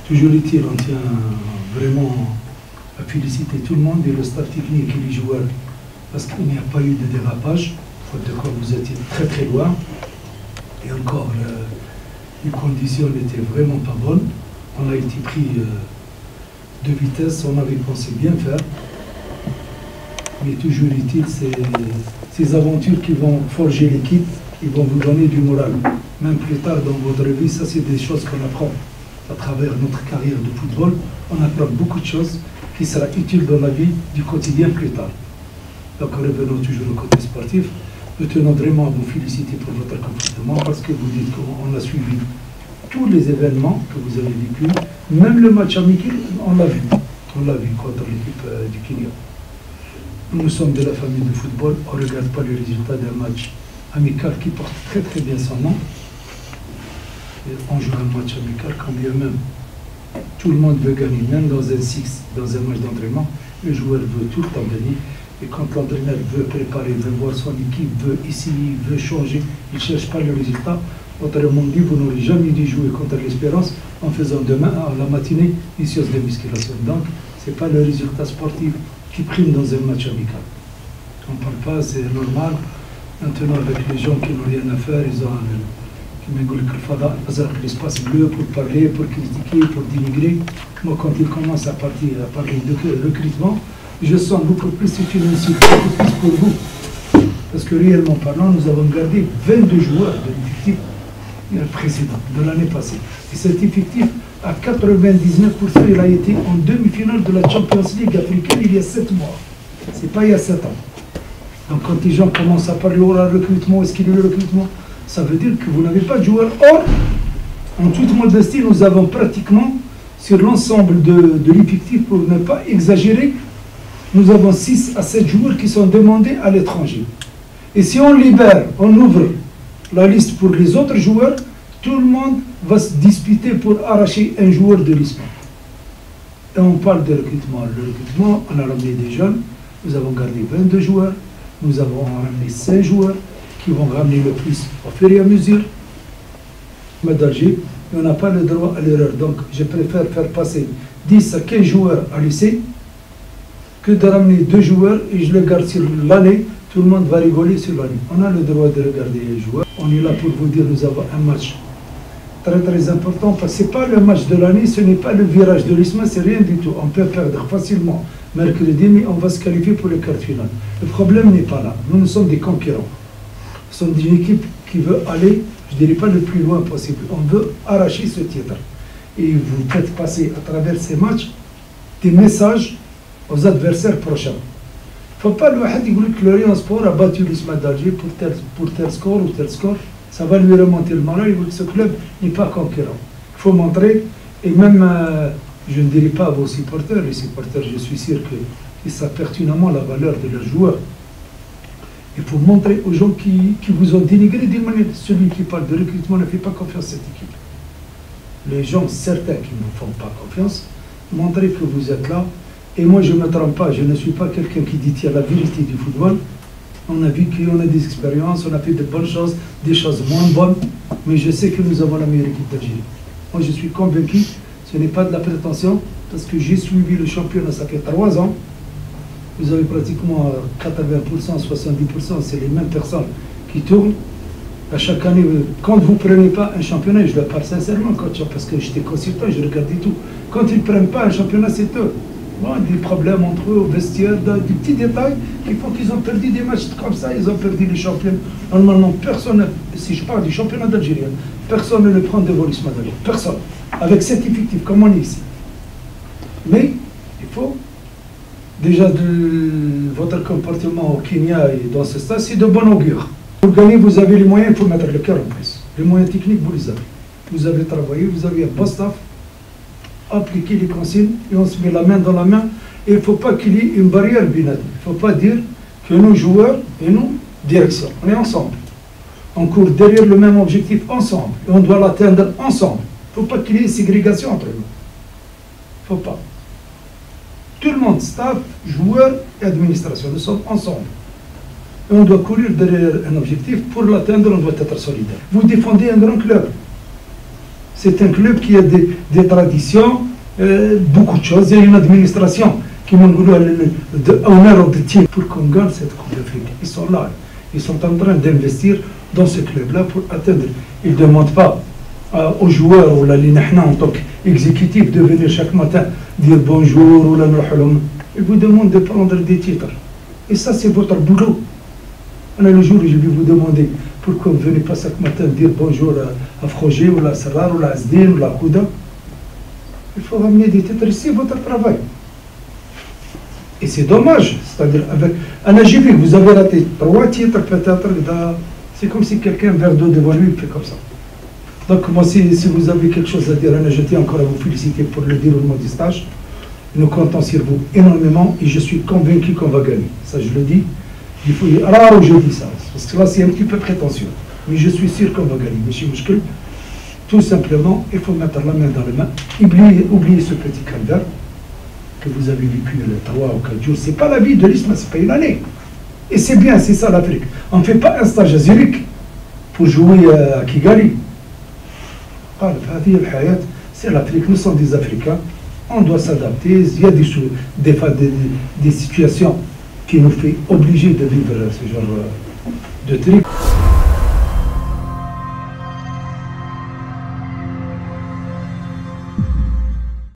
Toujours est-il, on tient vraiment à féliciter tout le monde et le staff technique et les joueurs parce qu'il n'y a pas eu de dérapage, faute de quoi vous étiez très très loin. Et encore, les conditions n'étaient vraiment pas bonnes. On a été pris de vitesse, on avait pensé bien faire. Mais toujours est-il, ces aventures qui vont forger l'équipe, qui vont vous donner du moral. Même plus tard dans votre vie, ça c'est des choses qu'on apprend à travers notre carrière de football. On apprend beaucoup de choses qui seront utiles dans la vie du quotidien plus tard. Donc revenons toujours au côté sportif. Nous tenons vraiment à vous féliciter pour votre comportement parce que vous dites qu'on a suivi tous les événements que vous avez vécus. Même le match amical, on l'a vu. On l'a vu contre l'équipe du Kenya. Nous sommes de la famille de football, on ne regarde pas le résultat d'un match amical qui porte très très bien son nom. Et on joue un match amical quand bien même tout le monde veut gagner, même dans un six, dans un match d'entraînement, le joueur veut tout le temps gagner. Et quand l'entraîneur veut préparer, veut voir son équipe, veut essayer, veut changer, il ne cherche pas le résultat. Autrement dit, vous n'aurez jamais dû jouer contre l'Espérance en faisant demain à la matinée une séance de musculation. Donc, ce n'est pas le résultat sportif qui prime dans un match amical. On ne parle pas, c'est normal. Maintenant, avec les gens qui n'ont rien à faire, ils ont l'espace bleu pour parler, pour critiquer, pour dénigrer. Moi, quand ils commencent à parler de recrutement, je sens beaucoup plus, c'est une insulte, beaucoup plus pour vous. Parce que réellement parlant, nous avons gardé 22 joueurs de l'effectif précédent, de l'année passée. Et cet effectif, à 99%, il a été en demi-finale de la Champions League africaine il y a 7 mois. C'est pas il y a 7 ans. Donc quand les gens commencent à parler au recrutement, est-ce qu'il y a le recrutement, ça veut dire que vous n'avez pas de joueurs. Or, en toute modestie, nous avons pratiquement, sur l'ensemble de l'effectif, pour ne pas exagérer, nous avons 6 à 7 joueurs qui sont demandés à l'étranger. Et si on libère, on ouvre la liste pour les autres joueurs, tout le monde va se disputer pour arracher un joueur de l'ISMA. Et on parle de recrutement. Le recrutement, on a ramené des jeunes, nous avons gardé 22 joueurs, nous avons ramené 5 joueurs qui vont ramener le plus au fur et à mesure. d'Alger, et on n'a pas le droit à l'erreur. Donc je préfère faire passer 10 à 15 joueurs à lycée que de ramener 2 joueurs et je le garde sur l'année. Tout le monde va rigoler sur l'année. On a le droit de regarder les joueurs. On est là pour vous dire nous avons un match très très important parce que ce n'est pas le match de l'année, ce n'est pas le virage de l'ISMA, c'est rien du tout. On peut perdre facilement mercredi, mais on va se qualifier pour les quarts finales. Le problème n'est pas là. Nous sommes des concurrents. Nous sommes une équipe qui veut aller, je ne dirais pas le plus loin possible. On veut arracher ce titre. Et vous faites passer à travers ces matchs des messages aux adversaires prochains. Il ne faut pas le dire que l'Orient Sport a battu l'ISMA d'Alger pour tel score ou tel score. Ça va lui remonter le moral, que ce club n'est pas concurrent. Il faut montrer, et même, je ne dirais pas à vos supporters, les supporters, je suis sûr qu'ils savent pertinemment la valeur de leurs joueurs. Il faut montrer aux gens qui vous ont dénigré d'une manière. Celui qui parle de recrutement ne fait pas confiance à cette équipe. Les gens, certains qui ne font pas confiance, montrez que vous êtes là. Et moi, je ne me trompe pas, je ne suis pas quelqu'un qui détient la vérité du football. On a vécu, on a des expériences, on a fait de bonnes choses, des choses moins bonnes, mais je sais que nous avons la meilleure équipe d'Algérie. Moi, je suis convaincu, ce n'est pas de la prétention, parce que j'ai suivi le championnat, ça fait 3 ans. Vous avez pratiquement 80%, 70%, c'est les mêmes personnes qui tournent. À chaque année, quand vous ne prenez pas un championnat, je le parle sincèrement, parce que j'étais consultant, je regardais tout. Quand ils ne prennent pas un championnat, c'est eux. Bon, des problèmes entre eux au vestiaire, des petits détails qui font qu'ils ont perdu des matchs comme ça, ils ont perdu les championnats. Normalement, personne, si je parle du championnat d'Algérie, personne ne le prend devant l'ISMA d'Algérie. Personne. Avec cet effectif, comme on est ici. Mais il faut, déjà, votre comportement au Kenya et dans ce stade, c'est de bon augure. Pour gagner, vous avez les moyens, il faut mettre le cœur en place. Les moyens techniques, vous les avez. Vous avez travaillé, vous avez un bon staff. Appliquer les consignes et on se met la main dans la main. Et il ne faut pas qu'il y ait une barrière binaire. Il ne faut pas dire que nous joueurs et nous, direction. On est ensemble. On court derrière le même objectif ensemble. Et on doit l'atteindre ensemble. Il ne faut pas qu'il y ait une ségrégation entre nous. Il ne faut pas. Tout le monde, staff, joueurs et administration, nous sommes ensemble. Et on doit courir derrière un objectif. Pour l'atteindre, on doit être solidaire. Vous défendez un grand club. C'est un club qui a des traditions, beaucoup de choses. Il y a une administration qui m'a dit honneur de team pour qu'on gagne cette Coupe d'Afrique. Ils sont là. Ils sont en train d'investir dans ce club-là pour atteindre. Ils ne demandent pas aux joueurs ou en tant qu'exécutif de venir chaque matin dire bonjour ou ils vous demandent de prendre des titres. Et ça, c'est votre boulot. Le jour où je vais vous demander pourquoi vous ne venez pas chaque matin dire bonjour à Froger ou à Sarrar ou à Asdin ou à Kouda, il faut ramener des titres, c'est votre travail. Et c'est dommage, c'est-à-dire avec un AGV, vous avez raté 3 titres peut-être, c'est comme si quelqu'un verre d'eau devant lui fait comme ça. Donc moi, si vous avez quelque chose à dire, je tiens encore à vous féliciter pour le déroulement du stage. Nous comptons sur vous énormément et je suis convaincu qu'on va gagner. Ça, je le dis. Il faut rare où je dis ça, parce que là, c'est un petit peu prétentieux. Mais je suis sûr qu'on va gagner. Monsieur Mouchkel, tout simplement, il faut mettre la main dans la main. Oubliez ce petit calvaire que vous avez vécu le 3 ou 4 jours. Ce n'est pas la vie de l'islam, ce n'est pas une année. Et c'est bien, c'est ça l'Afrique. On ne fait pas un stage à Zurich pour jouer à Kigali. C'est l'Afrique, nous sommes des Africains. On doit s'adapter. Il y a des situations qui nous font obliger de vivre ce genre de trucs.